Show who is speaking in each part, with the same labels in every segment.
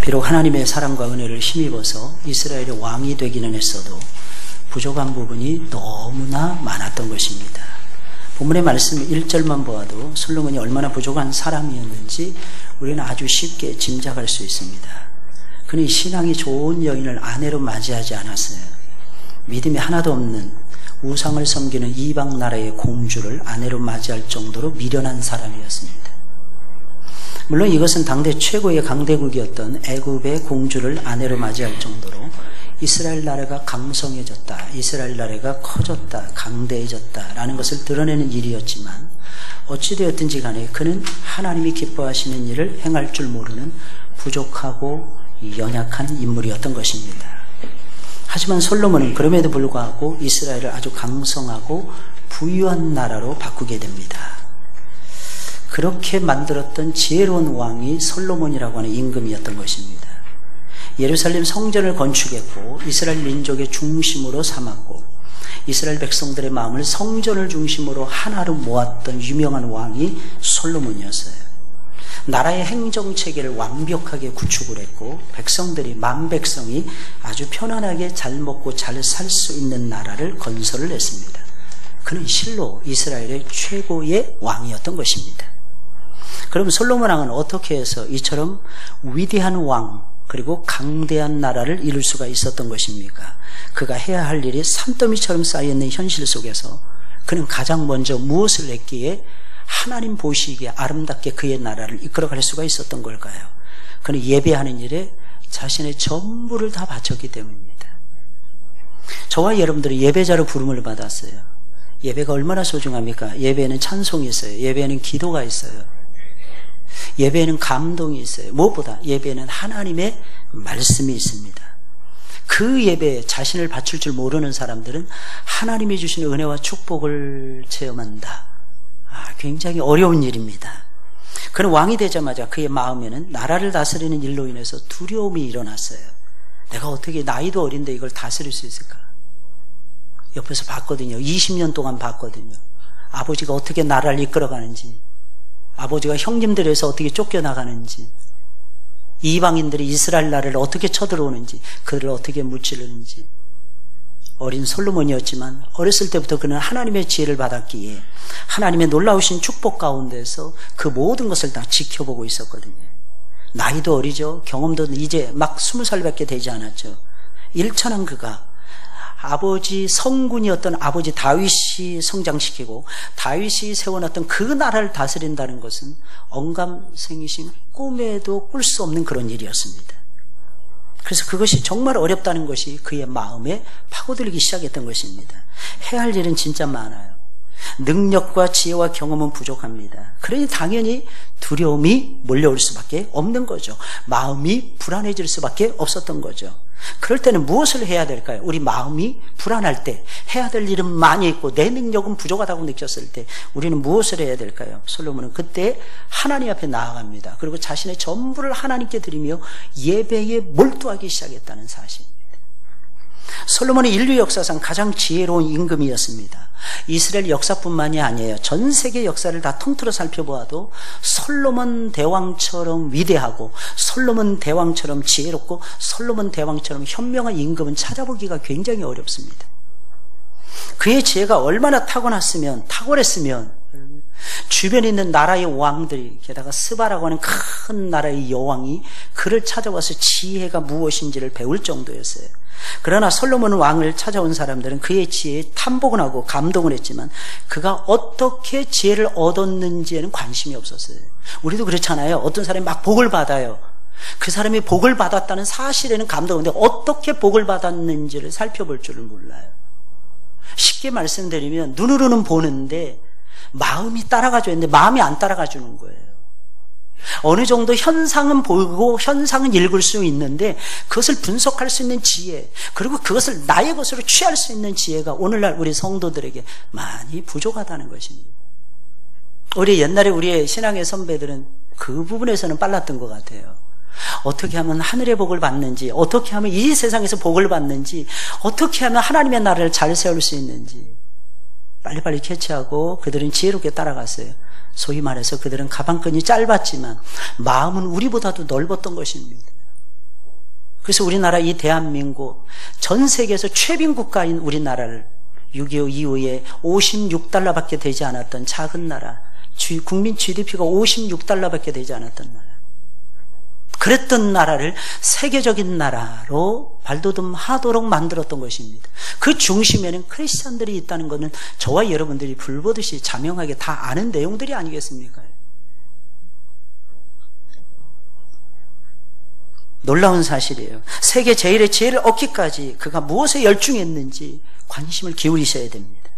Speaker 1: 비록 하나님의 사랑과 은혜를 힘입어서 이스라엘의 왕이 되기는 했어도 부족한 부분이 너무나 많았던 것입니다. 본문의 말씀 1절만 보아도 솔로몬이 얼마나 부족한 사람이었는지 우리는 아주 쉽게 짐작할 수 있습니다. 그는 신앙이 좋은 여인을 아내로 맞이하지 않았어요. 믿음이 하나도 없는 우상을 섬기는 이방 나라의 공주를 아내로 맞이할 정도로 미련한 사람이었습니다. 물론 이것은 당대 최고의 강대국이었던 애굽의 공주를 아내로 맞이할 정도로 이스라엘 나라가 강성해졌다, 이스라엘 나라가 커졌다, 강대해졌다라는 것을 드러내는 일이었지만 어찌되었든지 간에 그는 하나님이 기뻐하시는 일을 행할 줄 모르는 부족하고 연약한 인물이었던 것입니다. 하지만 솔로몬은 그럼에도 불구하고 이스라엘을 아주 강성하고 부유한 나라로 바꾸게 됩니다. 그렇게 만들었던 지혜로운 왕이 솔로몬이라고 하는 임금이었던 것입니다. 예루살렘 성전을 건축했고 이스라엘 민족의 중심으로 삼았고 이스라엘 백성들의 마음을 성전을 중심으로 하나로 모았던 유명한 왕이 솔로몬이었어요. 나라의 행정체계를 완벽하게 구축을 했고 백성들이 만백성이 아주 편안하게 잘 먹고 잘 살 수 있는 나라를 건설을 했습니다. 그는 실로 이스라엘의 최고의 왕이었던 것입니다. 그럼 솔로몬 왕은 어떻게 해서 이처럼 위대한 왕 그리고 강대한 나라를 이룰 수가 있었던 것입니까? 그가 해야 할 일이 산더미처럼 쌓여있는 현실 속에서 그는 가장 먼저 무엇을 했기에 하나님 보시기에 아름답게 그의 나라를 이끌어갈 수가 있었던 걸까요? 그는 예배하는 일에 자신의 전부를 다 바쳤기 때문입니다. 저와 여러분들은 예배자로 부름을 받았어요. 예배가 얼마나 소중합니까? 예배에는 찬송이 있어요. 예배에는 기도가 있어요. 예배에는 감동이 있어요. 무엇보다 예배에는 하나님의 말씀이 있습니다. 그 예배에 자신을 바칠 줄 모르는 사람들은 하나님이 주시는 은혜와 축복을 체험한다. 굉장히 어려운 일입니다. 그는 왕이 되자마자 그의 마음에는 나라를 다스리는 일로 인해서 두려움이 일어났어요. 내가 어떻게 나이도 어린데 이걸 다스릴 수 있을까? 옆에서 봤거든요. 20년 동안 봤거든요. 아버지가 어떻게 나라를 이끌어가는지, 아버지가 형님들에서 어떻게 쫓겨나가는지, 이방인들이 이스라엘 나라를 어떻게 쳐들어오는지, 그들을 어떻게 무찌르는지. 어린 솔로몬이었지만 어렸을 때부터 그는 하나님의 지혜를 받았기에 하나님의 놀라우신 축복 가운데서 그 모든 것을 다 지켜보고 있었거든요. 나이도 어리죠. 경험도 이제 막 20살밖에 되지 않았죠. 일천한 그가 아버지 성군이었던 아버지 다윗이 성장시키고 다윗이 세워놨던 그 나라를 다스린다는 것은 언감생이신 꿈에도 꿀 수 없는 그런 일이었습니다. 그래서 그것이 정말 어렵다는 것이 그의 마음에 파고들기 시작했던 것입니다. 해야 할 일은 진짜 많아요. 능력과 지혜와 경험은 부족합니다. 그러니 당연히 두려움이 몰려올 수밖에 없는 거죠. 마음이 불안해질 수밖에 없었던 거죠. 그럴 때는 무엇을 해야 될까요? 우리 마음이 불안할 때, 해야 될 일은 많이 있고 내 능력은 부족하다고 느꼈을 때 우리는 무엇을 해야 될까요? 솔로몬은 그때 하나님 앞에 나아갑니다. 그리고 자신의 전부를 하나님께 드리며 예배에 몰두하기 시작했다는 사실입니다. 솔로몬은 인류 역사상 가장 지혜로운 임금이었습니다. 이스라엘 역사뿐만이 아니에요. 전 세계 역사를 다 통틀어 살펴보아도 솔로몬 대왕처럼 위대하고 솔로몬 대왕처럼 지혜롭고 솔로몬 대왕처럼 현명한 임금은 찾아보기가 굉장히 어렵습니다. 그의 지혜가 얼마나 탁월했으면 주변에 있는 나라의 왕들이, 게다가 스바라고 하는 큰 나라의 여왕이 그를 찾아와서 지혜가 무엇인지를 배울 정도였어요. 그러나 솔로몬 왕을 찾아온 사람들은 그의 지혜에 탐복은 하고 감동을 했지만 그가 어떻게 지혜를 얻었는지에는 관심이 없었어요. 우리도 그렇잖아요. 어떤 사람이 막 복을 받아요. 그 사람이 복을 받았다는 사실에는 감동인데 어떻게 복을 받았는지를 살펴볼 줄을 몰라요. 쉽게 말씀드리면 눈으로는 보는데 마음이 따라가줘야 하는데 마음이 안 따라가주는 거예요. 어느 정도 현상은 보이고 현상은 읽을 수 있는데 그것을 분석할 수 있는 지혜, 그리고 그것을 나의 것으로 취할 수 있는 지혜가 오늘날 우리 성도들에게 많이 부족하다는 것입니다. 우리 옛날에 우리의 신앙의 선배들은 그 부분에서는 빨랐던 것 같아요. 어떻게 하면 하늘의 복을 받는지, 어떻게 하면 이 세상에서 복을 받는지, 어떻게 하면 하나님의 나라를 잘 세울 수 있는지 빨리빨리 캐치하고 그들은 지혜롭게 따라갔어요. 소위 말해서 그들은 가방끈이 짧았지만 마음은 우리보다도 넓었던 것입니다. 그래서 우리나라 이 대한민국 전 세계에서 최빈국가인 우리나라를 6.25 이후에 56달러밖에 되지 않았던 작은 나라, 국민 GDP가 56달러밖에 되지 않았던 나라, 그랬던 나라를 세계적인 나라로 발돋움하도록 만들었던 것입니다. 그 중심에는 크리스찬들이 있다는 것은 저와 여러분들이 불보듯이 자명하게 다 아는 내용들이 아니겠습니까? 놀라운 사실이에요. 세계 제일의 지혜를 얻기까지 그가 무엇에 열중했는지 관심을 기울이셔야 됩니다.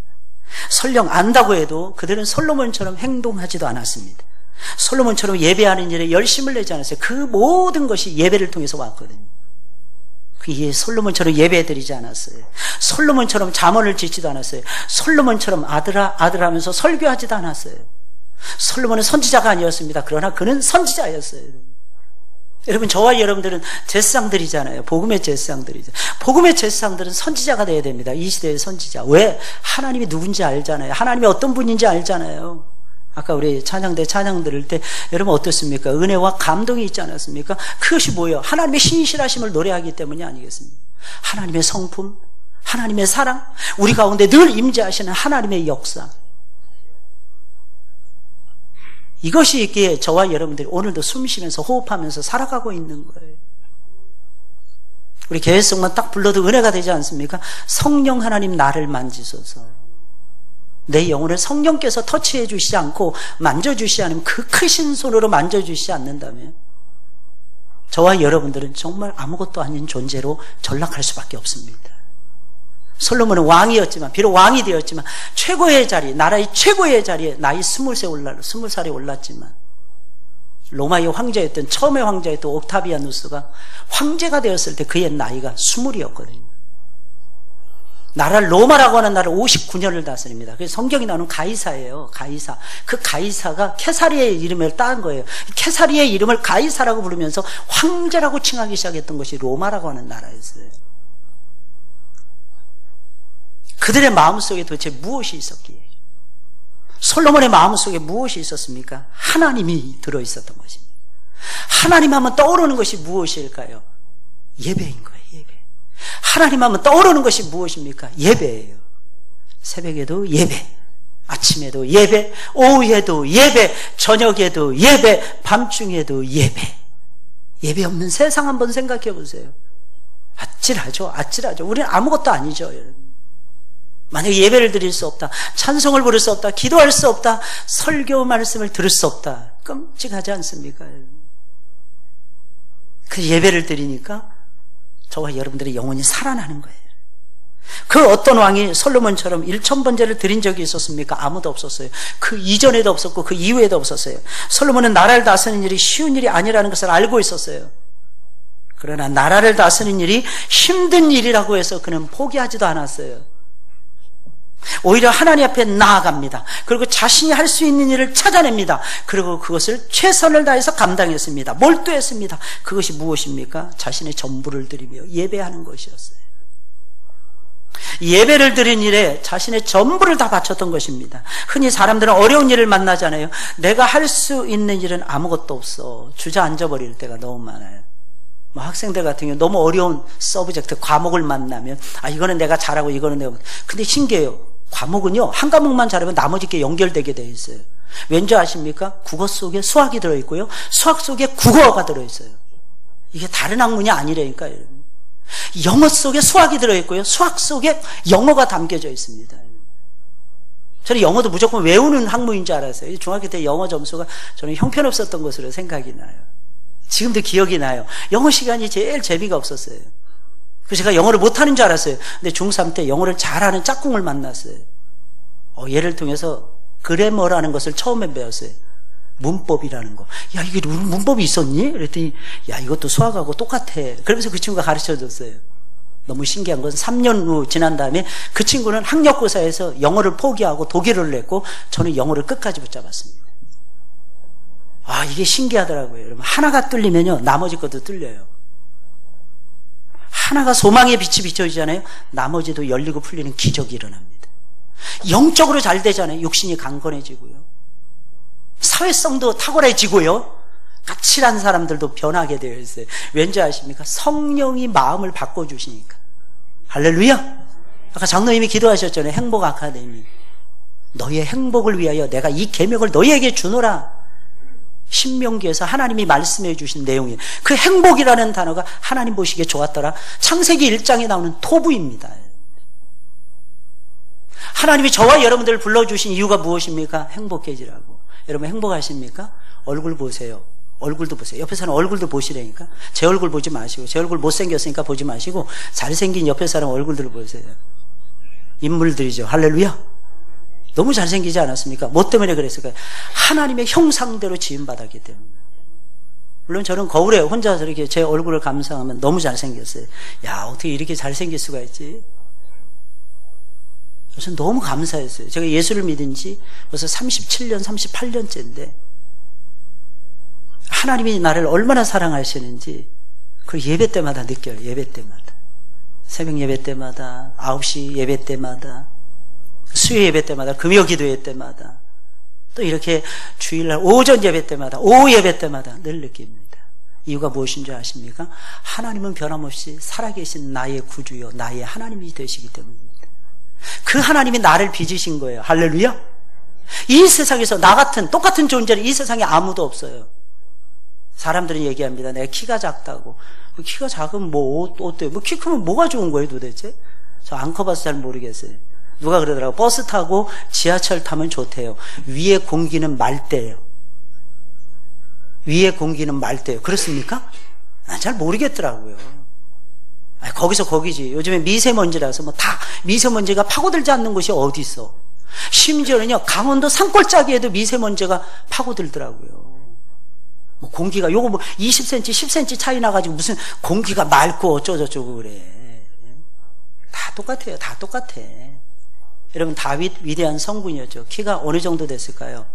Speaker 1: 설령 안다고 해도 그들은 솔로몬처럼 행동하지도 않았습니다. 솔로몬처럼 예배하는 일에 열심을 내지 않았어요. 그 모든 것이 예배를 통해서 왔거든요. 그게 솔로몬처럼 예배드리지 않았어요. 솔로몬처럼 잠언을 짓지도 않았어요. 솔로몬처럼 아들아 아들 하면서 설교하지도 않았어요. 솔로몬은 선지자가 아니었습니다. 그러나 그는 선지자였어요. 여러분, 저와 여러분들은 제사장들이잖아요. 복음의 제사장들이죠. 복음의 제사장들은 선지자가 돼야 됩니다. 이 시대의 선지자. 왜? 하나님이 누군지 알잖아요. 하나님이 어떤 분인지 알잖아요. 아까 우리 찬양대 찬양 들을 때 여러분 어떻습니까? 은혜와 감동이 있지 않았습니까? 그것이 뭐예요? 하나님의 신실하심을 노래하기 때문이 아니겠습니까? 하나님의 성품, 하나님의 사랑, 우리 가운데 늘 임재하시는 하나님의 역사. 이것이 있기에 저와 여러분들이 오늘도 숨쉬면서 호흡하면서 살아가고 있는 거예요. 우리 개회성만 딱 불러도 은혜가 되지 않습니까? 성령 하나님 나를 만지소서. 내 영혼을 성령께서 터치해 주시지 않고 만져주시지 않으면, 그 크신 손으로 만져주시지 않는다면 저와 여러분들은 정말 아무것도 아닌 존재로 전락할 수밖에 없습니다. 솔로몬은 왕이었지만, 비록 왕이 되었지만 최고의 자리, 나라의 최고의 자리에 나이 20살에 올랐지만, 로마의 황제였던, 처음의 황제였던 옥타비아누스가 황제가 되었을 때 그의 나이가 20이었거든요. 나라를, 로마라고 하는 나라를 59년을 다스립니다. 그래서 성경이 나오는 가이사예요. 가이사. 그 가이사가 케사리의 이름을 따은 거예요. 케사리의 이름을 가이사라고 부르면서 황제라고 칭하기 시작했던 것이 로마라고 하는 나라였어요. 그들의 마음속에 도대체 무엇이 있었기에, 솔로몬의 마음속에 무엇이 있었습니까? 하나님이 들어있었던 것입니다. 하나님 하면 떠오르는 것이 무엇일까요? 예배인 거예요. 예배. 하나님 하면 떠오르는 것이 무엇입니까? 예배예요. 새벽에도 예배, 아침에도 예배, 오후에도 예배, 저녁에도 예배, 밤중에도 예배. 예배 없는 세상 한번 생각해 보세요. 아찔하죠. 아찔하죠. 우리는 아무것도 아니죠, 여러분. 만약에 예배를 드릴 수 없다, 찬송을 부를 수 없다, 기도할 수 없다, 설교 말씀을 들을 수 없다, 끔찍하지 않습니까? 그 예배를 드리니까 저와 여러분들의 영혼이 살아나는 거예요. 그 어떤 왕이 솔로몬처럼 1000번제를 드린 적이 있었습니까? 아무도 없었어요. 그 이전에도 없었고 그 이후에도 없었어요. 솔로몬은 나라를 다스리는 일이 쉬운 일이 아니라는 것을 알고 있었어요. 그러나 나라를 다스리는 일이 힘든 일이라고 해서 그는 포기하지도 않았어요. 오히려 하나님 앞에 나아갑니다. 그리고 자신이 할 수 있는 일을 찾아냅니다. 그리고 그것을 최선을 다해서 감당했습니다. 몰두했습니다. 그것이 무엇입니까? 자신의 전부를 드리며 예배하는 것이었어요. 예배를 드린 일에 자신의 전부를 다 바쳤던 것입니다. 흔히 사람들은 어려운 일을 만나잖아요. 내가 할 수 있는 일은 아무것도 없어. 주저앉아 버릴 때가 너무 많아요. 학생들 같은 경우 너무 어려운 서브젝트, 과목을 만나면 이거는 내가 잘하고 이거는 내가, 근데 신기해요. 과목은요, 한 과목만 잘하면 나머지 게 연결되게 되어 있어요. 왠지 아십니까? 국어 속에 수학이 들어있고요, 수학 속에 국어가 들어있어요. 이게 다른 학문이 아니라니까요. 영어 속에 수학이 들어있고요, 수학 속에 영어가 담겨져 있습니다. 저는 영어도 무조건 외우는 학문인 줄 알았어요. 중학교 때 영어 점수가 저는 형편없었던 것으로 생각이 나요. 지금도 기억이 나요. 영어 시간이 제일 재미가 없었어요. 그래서 제가 영어를 못하는 줄 알았어요. 근데 중3 때 영어를 잘하는 짝꿍을 만났어요. 얘를 통해서 그래머라는 것을 처음에 배웠어요. 문법이라는 거. 야, 이게 문법이 있었니? 그랬더니 야, 이것도 수학하고 똑같아. 그러면서 그 친구가 가르쳐줬어요. 너무 신기한 건 3년 후 지난 다음에 그 친구는 학력고사에서 영어를 포기하고 독일어를 냈고 저는 영어를 끝까지 붙잡았습니다. 이게 신기하더라고요. 여러분, 하나가 뚫리면요, 나머지 것도 뚫려요. 하나가 소망의 빛이 비춰지잖아요. 나머지도 열리고 풀리는 기적이 일어납니다. 영적으로 잘 되잖아요. 육신이 강건해지고요. 사회성도 탁월해지고요. 까칠한 사람들도 변하게 되어 있어요. 왠지 아십니까? 성령이 마음을 바꿔주시니까. 할렐루야. 아까 장로님이 기도하셨잖아요. 행복 아카데미. 너희의 행복을 위하여 내가 이 계명을 너희에게 주노라. 신명기에서 하나님이 말씀해 주신 내용이에요. 그 행복이라는 단어가 하나님 보시기에 좋았더라. 창세기 1장에 나오는 토부입니다. 하나님이 저와 여러분들을 불러주신 이유가 무엇입니까? 행복해지라고. 여러분 행복하십니까? 얼굴 보세요. 얼굴도 보세요. 옆에 사람 얼굴도 보시라니까. 제 얼굴 보지 마시고, 제 얼굴 못생겼으니까 보지 마시고 잘생긴 옆에 사람 얼굴들을 보세요. 인물들이죠. 할렐루야. 너무 잘생기지 않았습니까? 뭐 때문에 그랬을까요? 하나님의 형상대로 지음받았기 때문에. 물론 저는 거울에 혼자서 이렇게 제 얼굴을 감상하면 너무 잘생겼어요. 야, 어떻게 이렇게 잘생길 수가 있지? 저는 너무 감사했어요. 제가 예수를 믿은 지 벌써 37년, 38년째인데 하나님이 나를 얼마나 사랑하시는지 그걸 예배 때마다 느껴요. 예배 때마다. 새벽 예배 때마다, 9시 예배 때마다, 수요 예배 때마다, 금요 기도회 때마다, 또 이렇게 주일날 오전 예배 때마다, 오후 예배 때마다 늘 느낍니다. 이유가 무엇인 줄 아십니까? 하나님은 변함없이 살아계신 나의 구주요, 나의 하나님이 되시기 때문입니다. 그 하나님이 나를 빚으신 거예요. 할렐루야. 이 세상에서 나 같은 똑같은 존재는 이 세상에 아무도 없어요. 사람들은 얘기합니다. 내가 키가 작다고. 키가 작으면 뭐 어때요? 뭐 키 크면 뭐가 좋은 거예요 도대체? 저 안 커봐서 잘 모르겠어요. 누가 그러더라고. 버스 타고 지하철 타면 좋대요. 위에 공기는 맑대요. 위에 공기는 맑대요. 그렇습니까? 난 잘 모르겠더라고요. 아니, 거기서 거기지. 요즘에 미세먼지라서 뭐 다 미세먼지가 파고들지 않는 곳이 어디 있어. 심지어는요 강원도 산골짜기에도 미세먼지가 파고들더라고요. 뭐 공기가 요거 뭐 20cm 10cm 차이 나가지고 무슨 공기가 맑고 어쩌고저쩌고 그래. 다 똑같아요. 다 똑같아. 여러분 다윗 위대한 성군이었죠. 키가 어느 정도 됐을까요?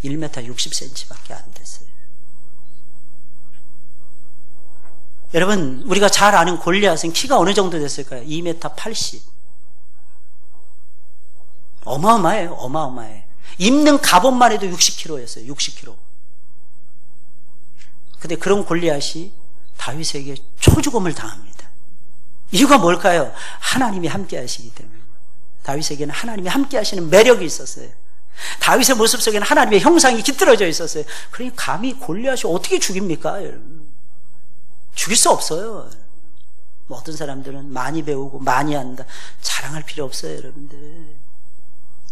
Speaker 1: 1m 60cm밖에 안 됐어요. 여러분 우리가 잘 아는 골리앗은 키가 어느 정도 됐을까요? 2m 80. 어마어마해요. 어마어마해. 입는 갑옷만 해도 60kg였어요. 60kg. 근데 그런 골리앗이 다윗에게 초죽음을 당합니다. 이유가 뭘까요? 하나님이 함께 하시기 때문에. 다윗에게는 하나님이 함께 하시는 매력이 있었어요. 다윗의 모습 속에는 하나님의 형상이 깃들어져 있었어요. 그러니 감히 골리앗이 어떻게 죽입니까? 죽일 수 없어요. 뭐 어떤 사람들은 많이 배우고 많이 한다. 자랑할 필요 없어요, 여러분들.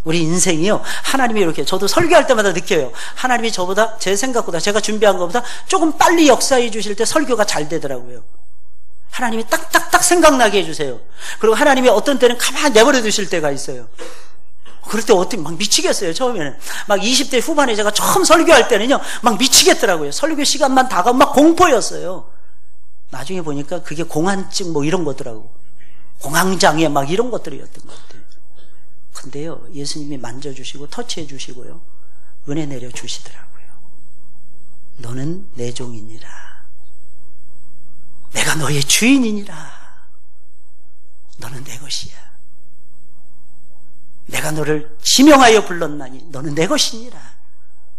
Speaker 1: 우리 인생이요 하나님이 이렇게 저도 설교할 때마다 느껴요. 하나님이 저보다 제 생각보다 제가 준비한 것보다 조금 빨리 역사해 주실 때 설교가 잘 되더라고요. 하나님이 딱딱딱 생각나게 해주세요. 그리고 하나님이 어떤 때는 가만히 내버려 두실 때가 있어요. 그럴 때 어떻게 막 미치겠어요. 처음에는 막 20대 후반에 제가 처음 설교할 때는요 막 미치겠더라고요. 설교 시간만 다가오면 막 공포였어요. 나중에 보니까 그게 공황증 뭐 이런 거더라고. 공황장애 막 이런 것들이었던 것 같아요. 근데요 예수님이 만져주시고 터치해 주시고요 은혜 내려주시더라고요. 너는 내 종이니라. 내가 너의 주인이니라. 너는 내 것이야. 내가 너를 지명하여 불렀나니 너는 내 것이니라.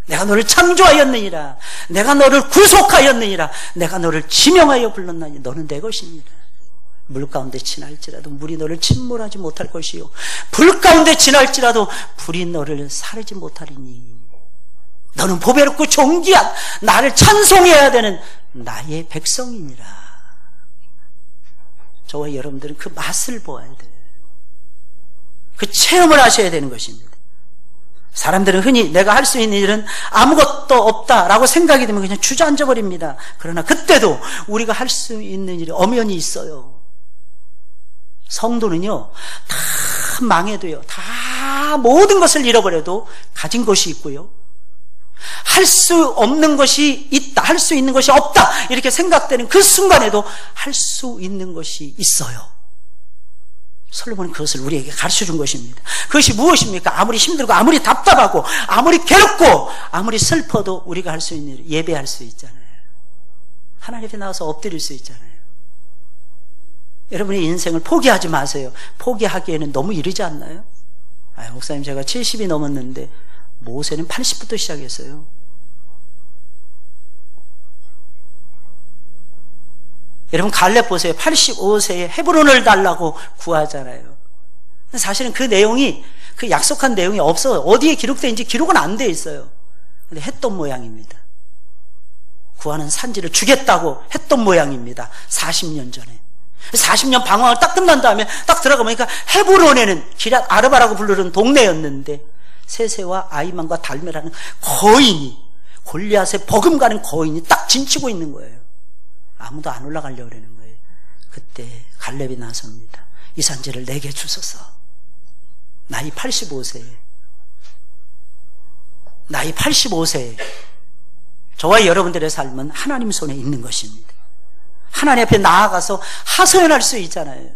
Speaker 1: 내가 너를 창조하였느니라. 내가 너를 구속하였느니라. 내가 너를 지명하여 불렀나니 너는 내 것이니라. 물 가운데 지날지라도 물이 너를 침몰하지 못할 것이요 불 가운데 지날지라도 불이 너를 사르지 못하리니 너는 보배롭고 존귀한 나를 찬송해야 되는 나의 백성이니라. 저와 여러분들은 그 맛을 보아야 돼요. 그 체험을 하셔야 되는 것입니다. 사람들은 흔히 내가 할 수 있는 일은 아무것도 없다라고 생각이 되면 그냥 주저앉아 버립니다. 그러나 그때도 우리가 할 수 있는 일이 엄연히 있어요. 성도는요 다 망해도요 다 모든 것을 잃어버려도 가진 것이 있고요 할 수 없는 것이 있다, 할 수 있는 것이 없다 이렇게 생각되는 그 순간에도 할 수 있는 것이 있어요. 솔로몬은 그것을 우리에게 가르쳐준 것입니다. 그것이 무엇입니까? 아무리 힘들고 아무리 답답하고 아무리 괴롭고 아무리 슬퍼도 우리가 할 수 있는 일, 예배할 수 있잖아요. 하나님 앞에 나와서 엎드릴 수 있잖아요. 여러분의 인생을 포기하지 마세요. 포기하기에는 너무 이르지 않나요? 목사님 제가 70이 넘었는데 모세는 80부터 시작했어요. 여러분 갈렙 보세요. 85세에 헤브론을 달라고 구하잖아요. 사실은 그 내용이, 그 약속한 내용이 없어요. 어디에 기록되는지 기록은 안 돼 있어요. 근데 했던 모양입니다. 구하는 산지를 주겠다고 했던 모양입니다. 40년 전에. 40년 방황을 딱 끝난 다음에 딱 들어가 보니까 헤브론에는 기랏 아르바라고 부르는 동네였는데 세세와 아이만과 달메라는 거인이, 골리앗의 버금가는 거인이 딱 진치고 있는 거예요. 아무도 안 올라가려고 그러는 거예요. 그때 갈렙이 나섭니다. 이 산지를 내게 주소서. 나이 85세에, 나이 85세에 저와 여러분들의 삶은 하나님 손에 있는 것입니다. 하나님 앞에 나아가서 하소연할 수 있잖아요.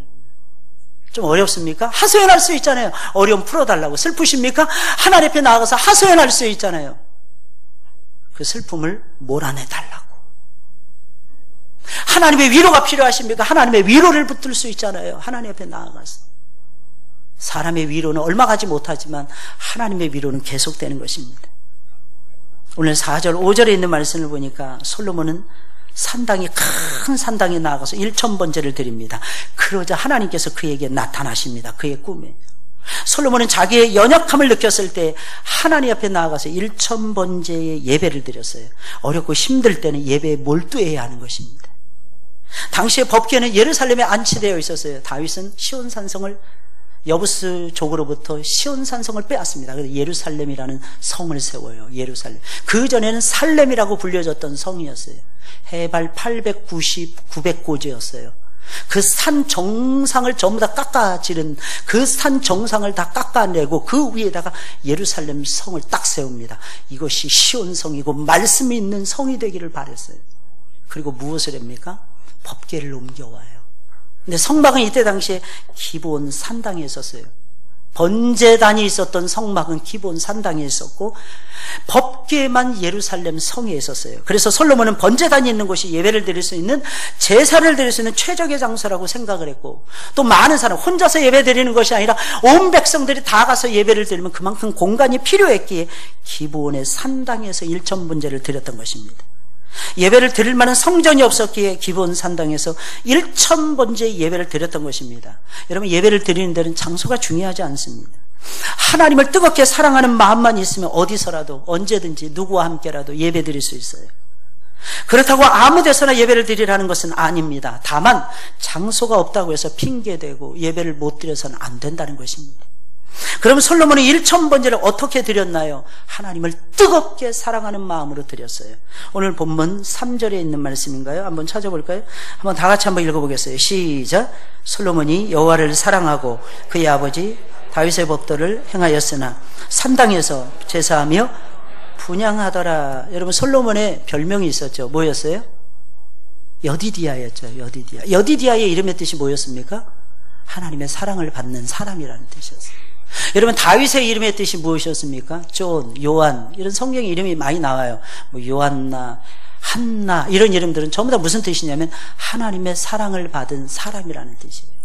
Speaker 1: 좀 어렵습니까? 하소연할 수 있잖아요. 어려움 풀어달라고. 슬프십니까? 하나님 앞에 나아가서 하소연할 수 있잖아요. 그 슬픔을 몰아내달라고. 하나님의 위로가 필요하십니까? 하나님의 위로를 붙들 수 있잖아요. 하나님 앞에 나아가서. 사람의 위로는 얼마 가지 못하지만 하나님의 위로는 계속되는 것입니다. 오늘 4절 5절에 있는 말씀을 보니까 솔로몬은 산당이, 큰 산당에 나아가서 1000번제를 드립니다. 그러자 하나님께서 그에게 나타나십니다. 그의 꿈에. 솔로몬은 자기의 연약함을 느꼈을 때 하나님 앞에 나아가서 1000번제의 예배를 드렸어요. 어렵고 힘들 때는 예배에 몰두해야 하는 것입니다. 당시의 법궤는 예루살렘에 안치되어 있었어요. 다윗은 시온산성을, 여부스족으로부터 시온산성을 빼앗습니다. 그래서 예루살렘이라는 성을 세워요. 예루살렘. 그 전에는 살렘이라고 불려졌던 성이었어요. 해발 890, 900고지였어요. 그 산 정상을 전부 다 깎아지른, 그 산 정상을 다 깎아내고 그 위에다가 예루살렘 성을 딱 세웁니다. 이것이 시온성이고 말씀이 있는 성이 되기를 바랬어요. 그리고 무엇을 합니까? 법궤를 옮겨와요. 근데 성막은 이때 당시에 기브온 산당에 있었어요. 번제단이 있었던 성막은 기브온 산당에 있었고 법궤만 예루살렘 성에 있었어요. 그래서 솔로몬은 번제단이 있는 곳이 예배를 드릴 수 있는, 제사를 드릴 수 있는 최적의 장소라고 생각을 했고, 또 많은 사람, 혼자서 예배 드리는 것이 아니라 온 백성들이 다 가서 예배를 드리면 그만큼 공간이 필요했기에 기브온의 산당에서 1000번제를 드렸던 것입니다. 예배를 드릴 만한 성전이 없었기에 기브온 산당에서 1000번째 예배를 드렸던 것입니다. 여러분, 예배를 드리는 데는 장소가 중요하지 않습니다. 하나님을 뜨겁게 사랑하는 마음만 있으면 어디서라도 언제든지 누구와 함께라도 예배 드릴 수 있어요. 그렇다고 아무 데서나 예배를 드리라는 것은 아닙니다. 다만 장소가 없다고 해서 핑계대고 예배를 못 드려서는 안 된다는 것입니다. 그럼 솔로몬은 1000번제를 어떻게 드렸나요? 하나님을 뜨겁게 사랑하는 마음으로 드렸어요. 오늘 본문 3절에 있는 말씀인가요? 한번 찾아볼까요? 한번 다 같이 한번 읽어보겠어요. 시작. 솔로몬이 여호와를 사랑하고 그의 아버지 다윗의 법도를 행하였으나 산당에서 제사하며 분향하더라. 여러분, 솔로몬의 별명이 있었죠. 뭐였어요? 여디디아였죠. 여디디아. 여디디아의 이름의 뜻이 뭐였습니까? 하나님의 사랑을 받는 사람이라는 뜻이었어요. 여러분, 다윗의 이름의 뜻이 무엇이었습니까? 존, 요한, 이런 성경의 이름이 많이 나와요. 뭐 요한나, 한나, 이런 이름들은 전부 다 무슨 뜻이냐면 하나님의 사랑을 받은 사람이라는 뜻이에요.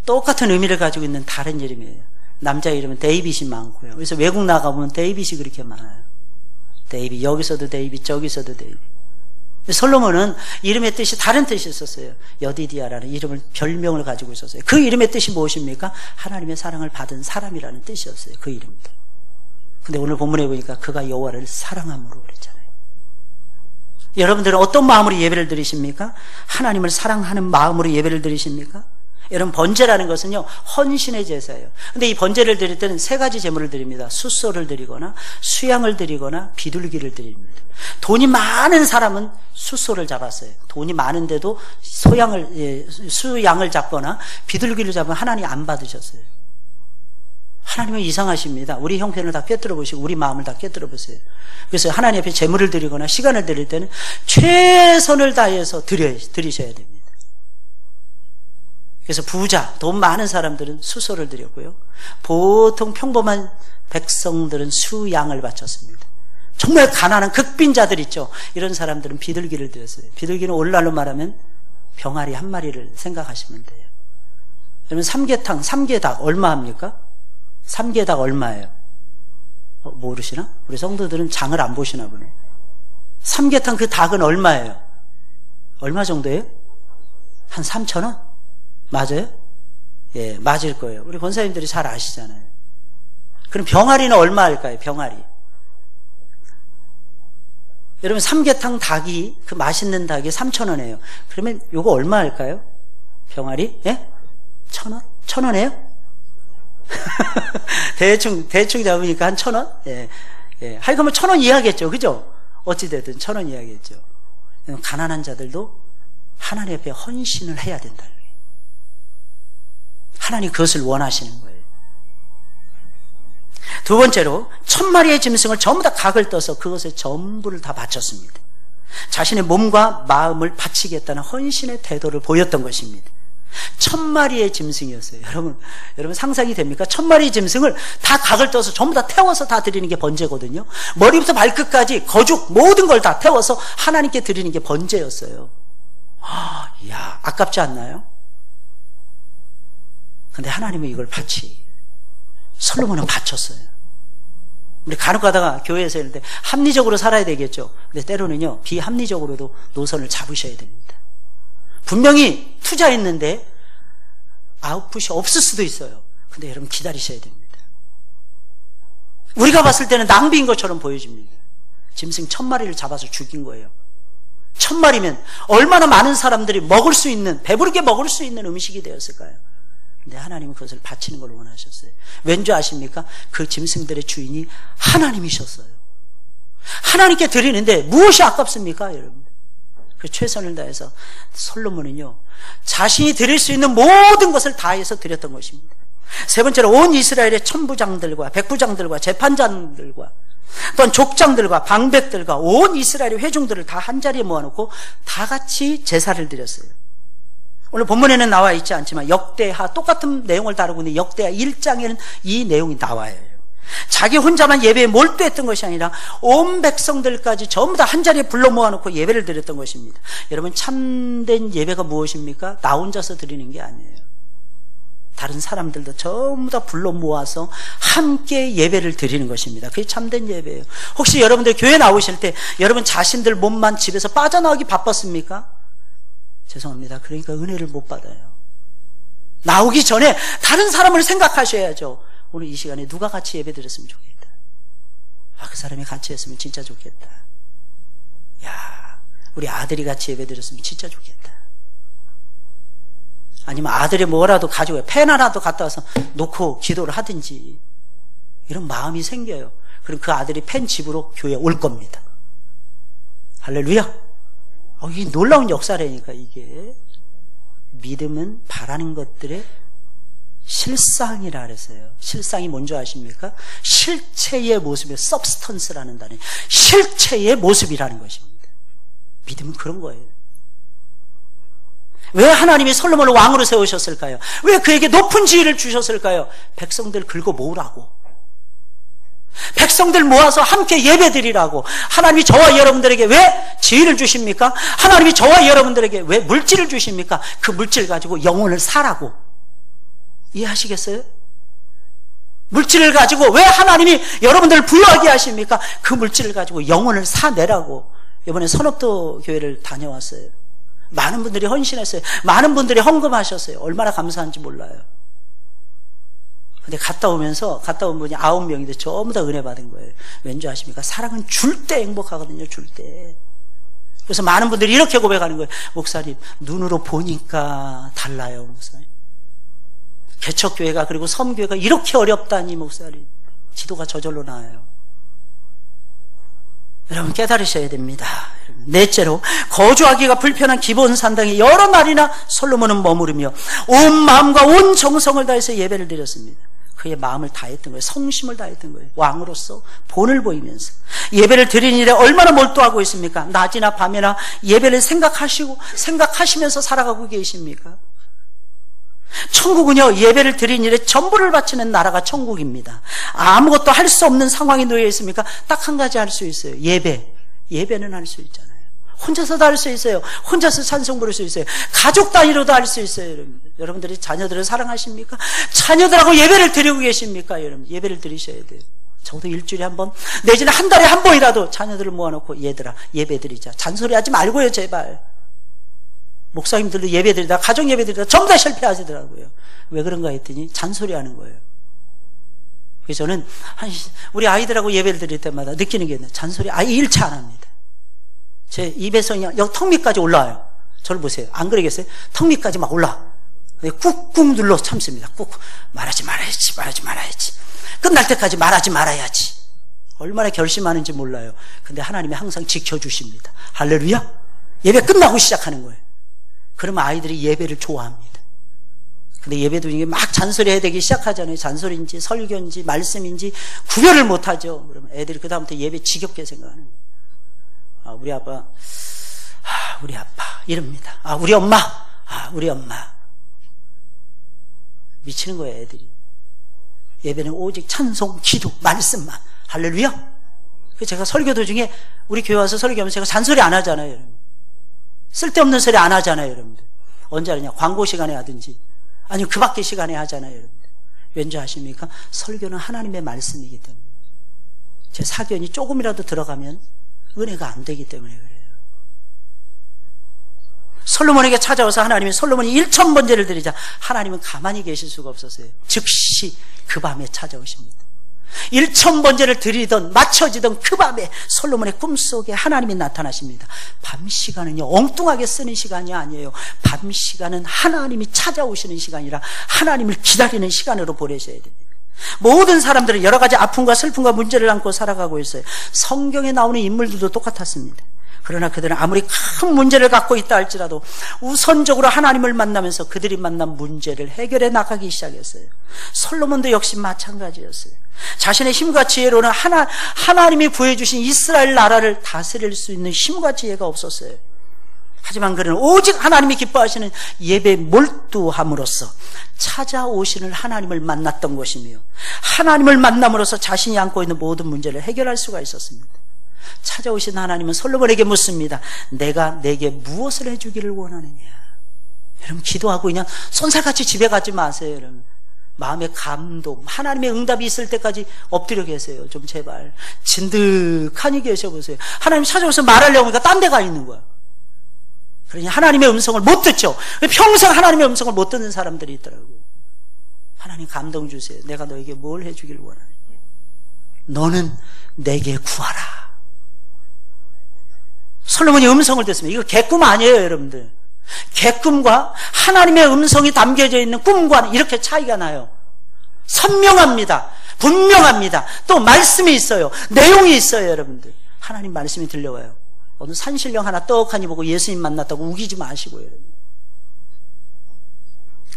Speaker 1: 똑같은 의미를 가지고 있는 다른 이름이에요. 남자 이름은 데이빗이 많고요. 그래서 외국 나가보면 데이빗이 그렇게 많아요. 데이빗, 여기서도 데이빗, 저기서도 데이빗. 솔로몬은 이름의 뜻이 다른 뜻이 있었어요. 여디디아라는 이름을, 별명을 가지고 있었어요. 그 이름의 뜻이 무엇입니까? 하나님의 사랑을 받은 사람이라는 뜻이었어요. 그 이름도. 근데 오늘 본문에 보니까 그가 여호와를 사랑함으로 그랬잖아요. 여러분들은 어떤 마음으로 예배를 드리십니까? 하나님을 사랑하는 마음으로 예배를 드리십니까? 여러분, 번제라는 것은요, 헌신의 제사예요. 근데 이 번제를 드릴 때는 3가지 제물을 드립니다. 숫소를 드리거나 수양을 드리거나 비둘기를 드립니다. 돈이 많은 사람은 숫소를 잡았어요. 돈이 많은데도 수양을 잡거나 비둘기를 잡으면 하나님 안 받으셨어요. 하나님은 이상하십니다. 우리 형편을 다 꿰뚫어 보시고 우리 마음을 다 꿰뚫어 보세요. 그래서 하나님 앞에 제물을 드리거나 시간을 드릴 때는 최선을 다해서 드리셔야 됩니다. 그래서 부자, 돈 많은 사람들은 수소를 드렸고요. 보통 평범한 백성들은 수양을 바쳤습니다. 정말 가난한 극빈자들 있죠. 이런 사람들은 비둘기를 드렸어요. 비둘기는 오늘날로 말하면 병아리 한 마리를 생각하시면 돼요. 여러분, 삼계닭 얼마 합니까? 삼계닭 얼마예요? 모르시나? 우리 성도들은 장을 안 보시나 보네. 삼계탕 그 닭은 얼마예요? 얼마 정도예요? 한 3,000원? 맞아요? 예, 맞을 거예요. 우리 권사님들이 잘 아시잖아요. 그럼 병아리는 얼마 할까요? 병아리. 여러분 삼계탕 닭이, 그 맛있는 닭이 3,000원이에요. 그러면 요거 얼마 할까요? 병아리? 예? 1,000원? 1,000원이에요? 대충 잡으니까 한 1,000원? 예. 예. 하여간 1,000원 이하겠죠. 그죠? 어찌되든 1,000원 이하겠죠. 가난한 자들도 하나님 앞에 헌신을 해야 된다. 하나님 그것을 원하시는 거예요. 두 번째로 1,000마리의 짐승을 전부 다 각을 떠서 그것에 전부를 다 바쳤습니다. 자신의 몸과 마음을 바치겠다는 헌신의 태도를 보였던 것입니다. 1,000마리의 짐승이었어요. 여러분 상상이 됩니까? 1,000마리의 짐승을 다 각을 떠서 전부 다 태워서 다 드리는 게 번제거든요. 머리부터 발끝까지 거죽 모든 걸 다 태워서 하나님께 드리는 게 번제였어요. 이야, 아깝지 않나요? 근데 하나님은 이걸 솔로몬은 바쳤어요. 우리 간혹 가다가 교회에서 이런데 합리적으로 살아야 되겠죠. 근데 때로는요, 비합리적으로도 노선을 잡으셔야 됩니다. 분명히 투자했는데 아웃풋이 없을 수도 있어요. 근데 여러분 기다리셔야 됩니다. 우리가 봤을 때는 낭비인 것처럼 보여집니다. 짐승 1,000마리를 잡아서 죽인 거예요. 1,000마리면 얼마나 많은 사람들이 먹을 수 있는, 배부르게 먹을 수 있는 음식이 되었을까요? 근데 하나님은 그것을 바치는 걸 원하셨어요. 왠지 아십니까? 그 짐승들의 주인이 하나님이셨어요. 하나님께 드리는데 무엇이 아깝습니까, 여러분? 그 최선을 다해서 솔로몬은요, 자신이 드릴 수 있는 모든 것을 다해서 드렸던 것입니다. 세 번째로 온 이스라엘의 천부장들과 백부장들과 재판장들과 또한 족장들과 방백들과 온 이스라엘의 회중들을 다 한자리에 모아놓고 다 같이 제사를 드렸어요. 오늘 본문에는 나와 있지 않지만 역대하 똑같은 내용을 다루고 있는 역대하 1장에는 이 내용이 나와요. 자기 혼자만 예배에 몰두했던 것이 아니라 온 백성들까지 전부 다 한자리에 불러 모아놓고 예배를 드렸던 것입니다. 여러분, 참된 예배가 무엇입니까? 나 혼자서 드리는 게 아니에요. 다른 사람들도 전부 다 불러 모아서 함께 예배를 드리는 것입니다. 그게 참된 예배예요. 혹시 여러분들 교회 나오실 때 여러분 자신들 몸만 집에서 빠져나오기 바빴습니까? 죄송합니다. 그러니까 은혜를 못 받아요. 나오기 전에 다른 사람을 생각하셔야죠. 오늘 이 시간에 누가 같이 예배 드렸으면 좋겠다. 그 사람이 같이 했으면 진짜 좋겠다. 우리 아들이 같이 예배 드렸으면 진짜 좋겠다. 아니면 아들이 뭐라도 가지고 펜 하나도 갖다 와서 놓고 기도를 하든지 이런 마음이 생겨요. 그럼 그 아들이 펜 집으로 교회에 올 겁니다. 할렐루야. 이게 놀라운 역사라니까. 이게 믿음은 바라는 것들의 실상이라 그랬어요. 실상이 뭔지 아십니까? 실체의 모습의 substance라는 단어, 실체의 모습이라는 것입니다. 믿음은 그런 거예요. 왜 하나님이 솔로몬을 왕으로 세우셨을까요? 왜 그에게 높은 지위를 주셨을까요? 백성들 긁어 모으라고, 백성들 모아서 함께 예배드리라고. 하나님이 저와 여러분들에게 왜 지위를 주십니까? 하나님이 저와 여러분들에게 왜 물질을 주십니까? 그 물질 가지고 영혼을 사라고. 이해하시겠어요? 물질을 가지고 왜 하나님이 여러분들을 부유하게 하십니까? 그 물질을 가지고 영혼을 사내라고. 이번에 선업도 교회를 다녀왔어요. 많은 분들이 헌신했어요. 많은 분들이 헌금하셨어요. 얼마나 감사한지 몰라요. 근데 갔다 온 분이 9명인데 전부 다 은혜 받은 거예요. 왠지 아십니까? 사랑은 줄 때 행복하거든요. 줄 때. 그래서 많은 분들이 이렇게 고백하는 거예요. 목사님, 눈으로 보니까 달라요, 목사님. 개척교회가, 그리고 섬교회가 이렇게 어렵다니, 목사님. 지도가 저절로 나와요. 여러분 깨달으셔야 됩니다. 넷째로, 거주하기가 불편한 기본 산당에 여러 날이나 솔로몬은 머무르며 온 마음과 온 정성을 다해서 예배를 드렸습니다. 그의 마음을 다했던 거예요. 성심을 다했던 거예요. 왕으로서 본을 보이면서 예배를 드리는 일에 얼마나 몰두하고 있습니까? 낮이나 밤이나 예배를 생각하시면서 살아가고 계십니까? 천국은요, 예배를 드린 일에 전부를 바치는 나라가 천국입니다. 아무것도 할 수 없는 상황에 놓여 있습니까? 딱 한 가지 할 수 있어요. 예배는 할 수 있잖아요. 혼자서도 할 수 있어요. 혼자서 찬송 부를 수 있어요. 가족 단위로도 할 수 있어요. 여러분들이 자녀들을 사랑하십니까? 자녀들하고 예배를 드리고 계십니까? 여러분, 예배를 드리셔야 돼요. 적어도 일주일에 한 번, 내지는 한 달에 한 번이라도 자녀들을 모아놓고 얘들아 예배드리자. 잔소리하지 말고요 제발. 목사님들도 예배드리다 가정 예배드리다 전부 다 실패하시더라고요. 왜 그런가 했더니 잔소리하는 거예요. 그래서 저는 우리 아이들하고 예배를 드릴 때마다 느끼는 게 있나요? 잔소리 아예 일치 안 합니다. 제 입에서 그냥 여기 턱 밑까지 올라와요. 저를 보세요. 안 그러겠어요? 턱 밑까지 막 올라와. 꾹꾹 눌러 참습니다. 꾹 말하지 말아야지. 끝날 때까지 말하지 말아야지. 얼마나 결심하는지 몰라요. 근데 하나님이 항상 지켜주십니다. 할렐루야. 예배 끝나고 시작하는 거예요. 그러면 아이들이 예배를 좋아합니다. 근데 예배도 이게 막 잔소리 해야 되기 시작하잖아요. 잔소리인지 설교인지 말씀인지 구별을 못하죠. 그러면 애들이 그 다음부터 예배 지겹게 생각하는 거예요. 우리 아빠 이럽니다. 우리 엄마 미치는 거예요. 애들이. 예배는 오직 찬송, 기도, 말씀만. 할렐루야. 제가 설교 도중에 우리 교회 와서 설교하면 제가 잔소리 안 하잖아요. 여러분. 쓸데없는 소리 안 하잖아요. 여러분들. 언제 하느냐? 광고 시간에 하든지 아니면 그 밖의 시간에 하잖아요. 여러분들. 왠지 아십니까? 설교는 하나님의 말씀이기 때문에 제 사견이 조금이라도 들어가면 은혜가 안 되기 때문에 그래요. 솔로몬에게 찾아와서 하나님이 솔로몬이 1000번제를 드리자 하나님은 가만히 계실 수가 없었어요. 즉시 그 밤에 찾아오십니다. 1000번제를 드리던 맞춰지던 그 밤에 솔로몬의 꿈속에 하나님이 나타나십니다. 밤 시간은요 엉뚱하게 쓰는 시간이 아니에요. 밤 시간은 하나님이 찾아오시는 시간이라 하나님을 기다리는 시간으로 보내셔야 됩니다. 모든 사람들은 여러 가지 아픔과 슬픔과 문제를 안고 살아가고 있어요. 성경에 나오는 인물들도 똑같았습니다. 그러나 그들은 아무리 큰 문제를 갖고 있다 할지라도 우선적으로 하나님을 만나면서 그들이 만난 문제를 해결해 나가기 시작했어요. 솔로몬도 역시 마찬가지였어요. 자신의 힘과 지혜로는 하나님이 구해주신 이스라엘 나라를 다스릴 수 있는 힘과 지혜가 없었어요. 하지만 그는 오직 하나님이 기뻐하시는 예배에 몰두함으로써 찾아오시는 하나님을 만났던 것이며 하나님을 만남으로써 자신이 안고 있는 모든 문제를 해결할 수가 있었습니다. 찾아오신 하나님은 솔로몬에게 묻습니다. 내가 내게 무엇을 해주기를 원하느냐. 여러분 기도하고 그냥 손살같이 집에 가지 마세요. 여러분 마음의 감동 하나님의 응답이 있을 때까지 엎드려 계세요. 좀 제발 진득하니 계셔보세요. 하나님 찾아오서 말하려고 하니까 딴 데 가 있는 거야. 그러니 하나님의 음성을 못 듣죠. 평생 하나님의 음성을 못 듣는 사람들이 있더라고요. 하나님 감동 주세요. 내가 너에게 뭘 해주기를 원하느냐. 너는 내게 구하라. 솔로몬이 음성을 듣습니다. 이거 개꿈 아니에요, 여러분들. 개꿈과 하나님의 음성이 담겨져 있는 꿈과는 이렇게 차이가 나요. 선명합니다. 분명합니다. 또 말씀이 있어요. 내용이 있어요, 여러분들. 하나님 말씀이 들려와요. 어느 산신령 하나 떡하니 보고 예수님 만났다고 우기지 마시고요, 여러분.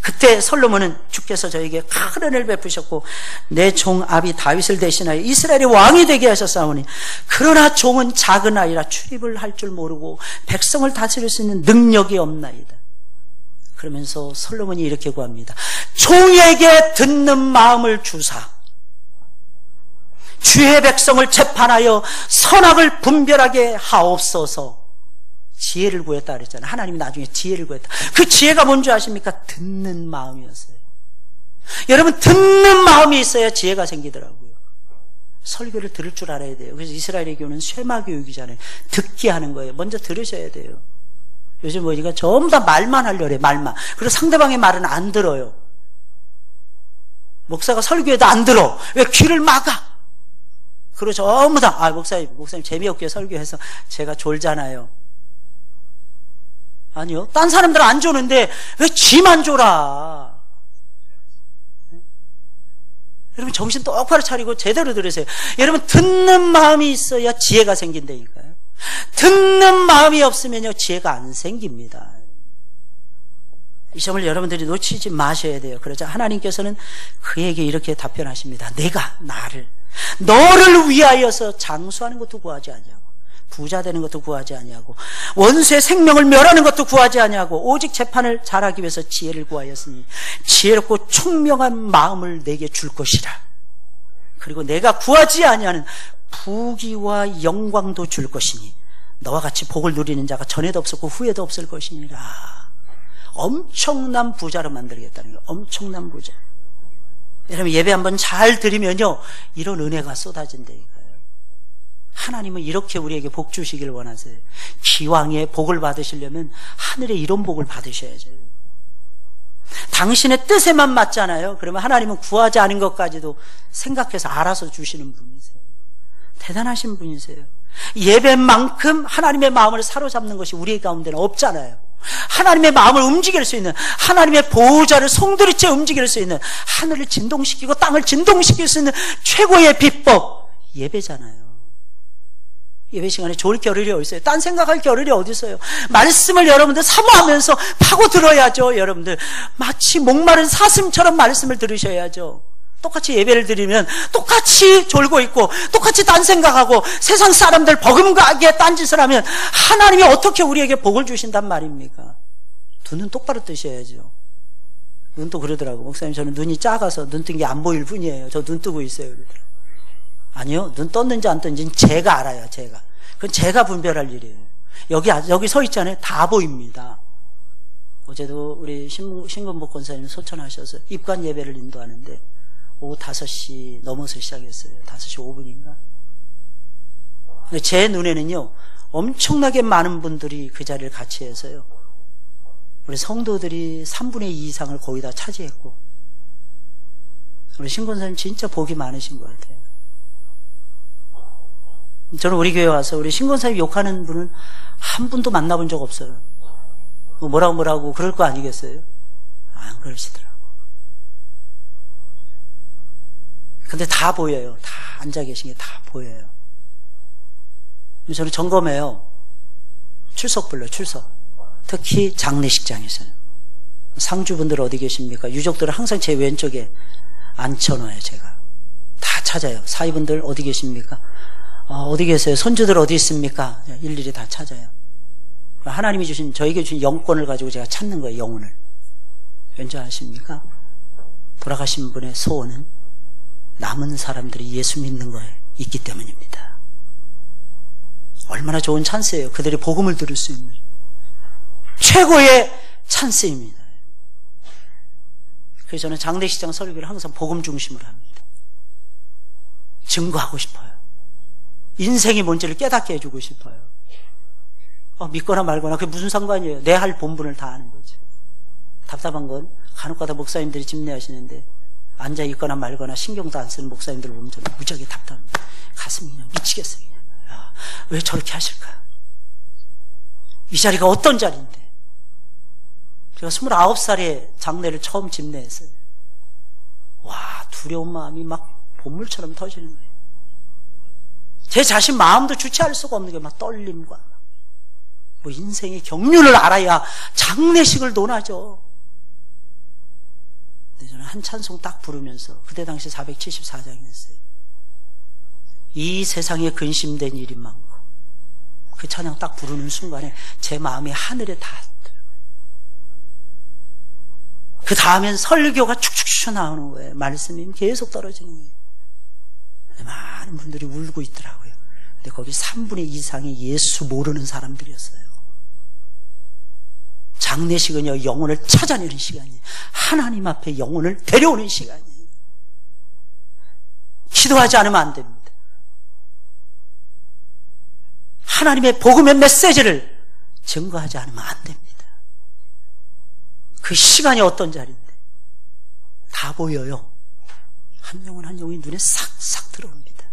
Speaker 1: 그때 솔로몬은 주께서 저에게 큰 은혜를 베푸셨고 내 종 아비 다윗을 대신하여 이스라엘의 왕이 되게 하셨사오니 그러나 종은 작은 아이라 출입을 할 줄 모르고 백성을 다스릴 수 있는 능력이 없나이다. 그러면서 솔로몬이 이렇게 구합니다. 종에게 듣는 마음을 주사 주의 백성을 재판하여 선악을 분별하게 하옵소서. 지혜를 구했다 그랬잖아요. 하나님이 나중에 지혜를 구했다. 그 지혜가 뭔지 아십니까? 듣는 마음이었어요. 여러분 듣는 마음이 있어야 지혜가 생기더라고요. 설교를 들을 줄 알아야 돼요. 그래서 이스라엘의 교훈은 쇠마 교육이잖아요. 듣게 하는 거예요. 먼저 들으셔야 돼요. 요즘 우리가 전부 다 말만 하려고 해요. 말만. 그리고 상대방의 말은 안 들어요. 목사가 설교해도 안 들어. 왜 귀를 막아? 그리고 전부 다 목사님 재미없게 설교해서 제가 졸잖아요. 아니요. 딴 사람들은 안 조는데 왜 지만 졸아? 여러분 정신 똑바로 차리고 제대로 들으세요. 여러분 듣는 마음이 있어야 지혜가 생긴다니까요. 듣는 마음이 없으면요 지혜가 안 생깁니다. 이 점을 여러분들이 놓치지 마셔야 돼요. 그러자 하나님께서는 그에게 이렇게 답변하십니다. 내가 너를 위하여서 장수하는 것도 구하지 아니하고 부자 되는 것도 구하지 아니하고 원수의 생명을 멸하는 것도 구하지 아니하고 오직 재판을 잘하기 위해서 지혜를 구하였으니 지혜롭고 총명한 마음을 내게 줄 것이라. 그리고 내가 구하지 아니하는 부귀와 영광도 줄 것이니 너와 같이 복을 누리는 자가 전에도 없었고 후에도 없을 것이니라. 엄청난 부자로 만들겠다는 거예요. 엄청난 부자. 여러분 예배 한번 잘 드리면요 이런 은혜가 쏟아진다니까요. 하나님은 이렇게 우리에게 복 주시길 원하세요. 기왕에 복을 받으시려면 하늘에 이런 복을 받으셔야죠. 당신의 뜻에만 맞잖아요. 그러면 하나님은 구하지 않은 것까지도 생각해서 알아서 주시는 분이세요. 대단하신 분이세요. 예배만큼 하나님의 마음을 사로잡는 것이 우리 가운데는 없잖아요. 하나님의 마음을 움직일 수 있는, 하나님의 보호자를 송두리째 움직일 수 있는, 하늘을 진동시키고 땅을 진동시킬 수 있는 최고의 비법 예배잖아요. 예배 시간에 좋을 겨를이 어디 있어요? 딴 생각할 겨를이 어디 있어요? 말씀을 여러분들 사모하면서 파고 들어야죠. 여러분들 마치 목마른 사슴처럼 말씀을 들으셔야죠. 똑같이 예배를 드리면 똑같이 졸고 있고 똑같이 딴 생각하고 세상 사람들 버금가게 딴짓을 하면 하나님이 어떻게 우리에게 복을 주신단 말입니까? 두 눈 똑바로 뜨셔야죠. 눈도 그러더라고. 목사님 저는 눈이 작아서 눈 뜬 게 안 보일 뿐이에요. 저 눈 뜨고 있어요. 그러더라고. 아니요, 눈 떴는지 안 떴는지는 제가 알아요. 그건 제가 분별할 일이에요. 여기 서 있잖아요. 다 보입니다. 어제도 우리 신금복 권사님 소천하셔서 입관 예배를 인도하는데 오후 5시 넘어서 시작했어요. 5시 5분인가? 제 눈에는요 엄청나게 많은 분들이 그 자리를 같이 해서요 우리 성도들이 3분의 2 이상을 거의 다 차지했고, 우리 신권사님 진짜 복이 많으신 것 같아요. 저는 우리 교회 와서 우리 신권사님 욕하는 분은 한 분도 만나본 적 없어요. 뭐라고 그럴 거 아니겠어요? 안 그러시더라고요. 근데 다 보여요. 다 앉아 계신 게 다 보여요. 저는 점검해요. 출석불러 출석. 특히 장례식장에서는. 상주분들 어디 계십니까? 유족들은 항상 제 왼쪽에 앉혀놔요. 제가 다 찾아요. 사위분들 어디 계십니까? 어디 계세요? 손주들 어디 있습니까? 일일이 다 찾아요. 하나님이 주신, 저에게 주신 영권을 가지고 제가 찾는 거예요. 영혼을. 왠지 아십니까? 돌아가신 분의 소원은 남은 사람들이 예수 믿는 거에 있기 때문입니다. 얼마나 좋은 찬스예요. 그들이 복음을 들을 수 있는 최고의 찬스입니다. 그래서 저는 장례식장 설교를 항상 복음 중심으로 합니다. 증거하고 싶어요. 인생이 뭔지를 깨닫게 해주고 싶어요. 믿거나 말거나 그게 무슨 상관이에요. 내 할 본분을 다 아는 거죠. 답답한 건 간혹가다 목사님들이 집례하시는데 앉아 있거나 말거나 신경도 안 쓰는 목사님들을 보면 저는 무지하게 답답합니다. 가슴이 그냥 미치겠어요. 왜 저렇게 하실까? 이 자리가 어떤 자리인데? 제가 29살에 장례를 처음 집례했어요. 와, 두려운 마음이 막 본물처럼 터지는 거예요. 제 자신 마음도 주체할 수가 없는 게 막 떨림과 뭐 인생의 경륜을 알아야 장례식을 논하죠. 근데 저는 한 찬송 딱 부르면서 그때 당시 474장이었어요. 이 세상에 근심된 일이 많고, 그 찬양 딱 부르는 순간에 제 마음이 하늘에 닿았어요. 그 다음엔 설교가 축축축 나오는 거예요. 말씀이 계속 떨어지는 거예요. 많은 분들이 울고 있더라고요. 근데 거기 3분의 2 이상이 예수 모르는 사람들이었어요. 장례식은요, 영혼을 찾아내는 시간이에요. 하나님 앞에 영혼을 데려오는 시간이에요. 기도하지 않으면 안 됩니다. 하나님의 복음의 메시지를 증거하지 않으면 안 됩니다. 그 시간이 어떤 자리인데 다 보여요. 한 영혼 한 영혼이 눈에 싹싹 들어옵니다.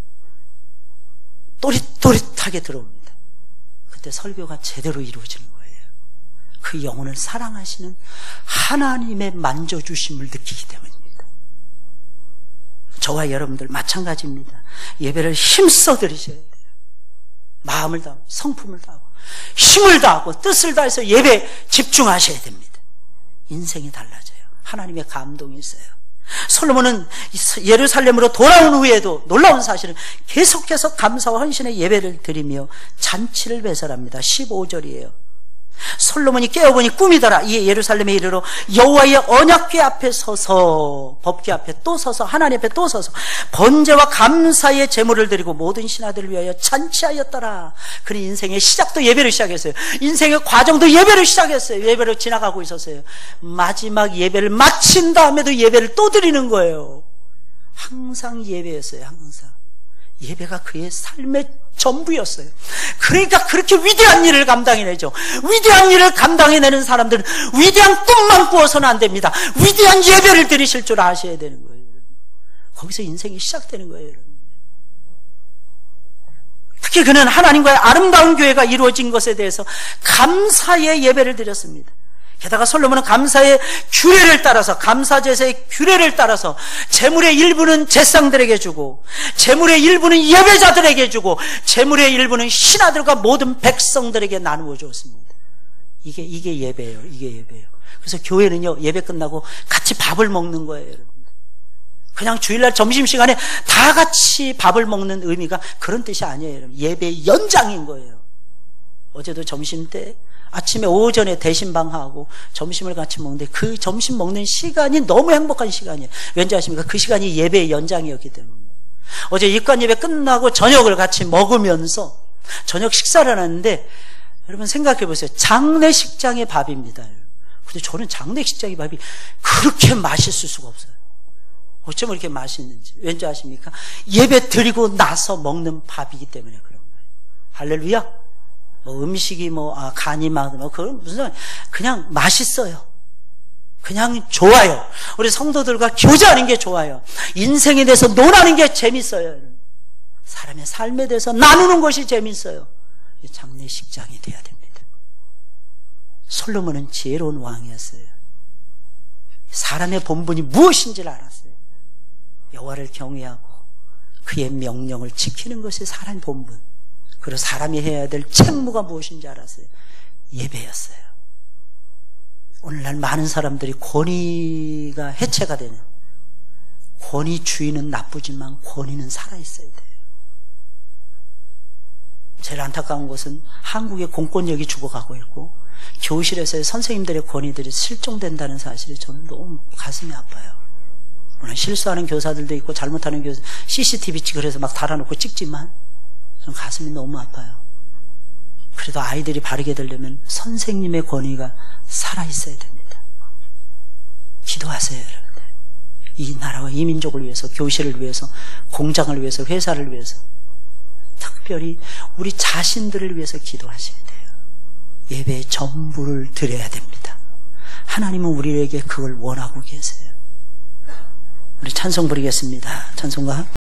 Speaker 1: 또릿또릿하게 들어옵니다. 그때 설교가 제대로 이루어지는 거예요. 그 영혼을 사랑하시는 하나님의 만져주심을 느끼기 때문입니다. 저와 여러분들 마찬가지입니다. 예배를 힘써 드리셔야 돼요. 마음을 다하고 성품을 다하고 힘을 다하고 뜻을 다해서 예배에 집중하셔야 됩니다. 인생이 달라져요. 하나님의 감동이 있어요. 솔로몬은 예루살렘으로 돌아온 후에도 놀라운 사실은 계속해서 감사와 헌신의 예배를 드리며 잔치를 배설합니다. 15절이에요. 솔로몬이 깨어보니 꿈이더라. 이에 예루살렘에 이르러 여호와의 언약궤 앞에 서서, 법궤 앞에 또 서서, 하나님 앞에 또 서서 번제와 감사의 제물을 드리고 모든 신하들을 위하여 잔치하였더라. 그는 인생의 시작도 예배를 시작했어요. 인생의 과정도 예배를 시작했어요. 예배로 지나가고 있었어요. 마지막 예배를 마친 다음에도 예배를 또 드리는 거예요. 항상 예배였어요. 항상 예배가 그의 삶의 전부였어요. 그러니까 그렇게 위대한 일을 감당해내죠. 위대한 일을 감당해내는 사람들은 위대한 꿈만 꾸어서는 안 됩니다. 위대한 예배를 드리실 줄 아셔야 되는 거예요. 거기서 인생이 시작되는 거예요. 여러분. 특히 그는 하나님과의 아름다운 교회가 이루어진 것에 대해서 감사의 예배를 드렸습니다. 게다가 솔로몬은 감사의 규례를 따라서, 감사제사의 규례를 따라서 재물의 일부는 제사장들에게 주고, 재물의 일부는 예배자들에게 주고, 재물의 일부는 신하들과 모든 백성들에게 나누어 주었습니다. 이게 예배예요. 이게 예배예요. 그래서 교회는요, 예배 끝나고 같이 밥을 먹는 거예요, 여러분. 그냥 주일날 점심시간에 다 같이 밥을 먹는 의미가 그런 뜻이 아니에요, 여러분. 예배의 연장인 거예요. 어제도 점심 때 아침에 오전에 대신방하고 점심을 같이 먹는데 그 점심 먹는 시간이 너무 행복한 시간이에요. 왠지 아십니까? 그 시간이 예배의 연장이었기 때문에. 어제 입관 예배 끝나고 저녁을 같이 먹으면서 저녁 식사를 하는데, 여러분 생각해 보세요. 장례식장의 밥입니다. 근데 저는 장례식장의 밥이 그렇게 맛있을 수가 없어요. 어쩜 이렇게 맛있는지. 왠지 아십니까? 예배 드리고 나서 먹는 밥이기 때문에 그런 거예요. 할렐루야. 음식이 간이 그건 무슨, 그냥 맛있어요. 그냥 좋아요. 우리 성도들과 교제하는 게 좋아요. 인생에 대해서 논하는 게 재밌어요. 사람의 삶에 대해서 나누는 것이 재밌어요. 장례식장이 돼야 됩니다. 솔로몬은 지혜로운 왕이었어요. 사람의 본분이 무엇인지를 알았어요. 여호와를 경외하고 그의 명령을 지키는 것이 사람의 본분. 그리고 사람이 해야 될 책무가 무엇인지 알았어요. 예배였어요. 오늘날 많은 사람들이 권위가 해체가 되는, 권위주의는 나쁘지만 권위는 살아있어야 돼요. 제일 안타까운 것은 한국의 공권력이 죽어가고 있고 교실에서의 선생님들의 권위들이 실종된다는 사실이 저는 너무 가슴이 아파요. 물론 실수하는 교사들도 있고 잘못하는 교사, CCTV 그래서 막 달아놓고 찍지만 저는 가슴이 너무 아파요. 그래도 아이들이 바르게 되려면 선생님의 권위가 살아있어야 됩니다. 기도하세요, 여러분들. 이 나라와 이 민족을 위해서, 교실을 위해서, 공장을 위해서, 회사를 위해서, 특별히 우리 자신들을 위해서 기도하셔야 돼요. 예배의 전부를 드려야 됩니다. 하나님은 우리에게 그걸 원하고 계세요. 우리 찬송 부르겠습니다. 찬송가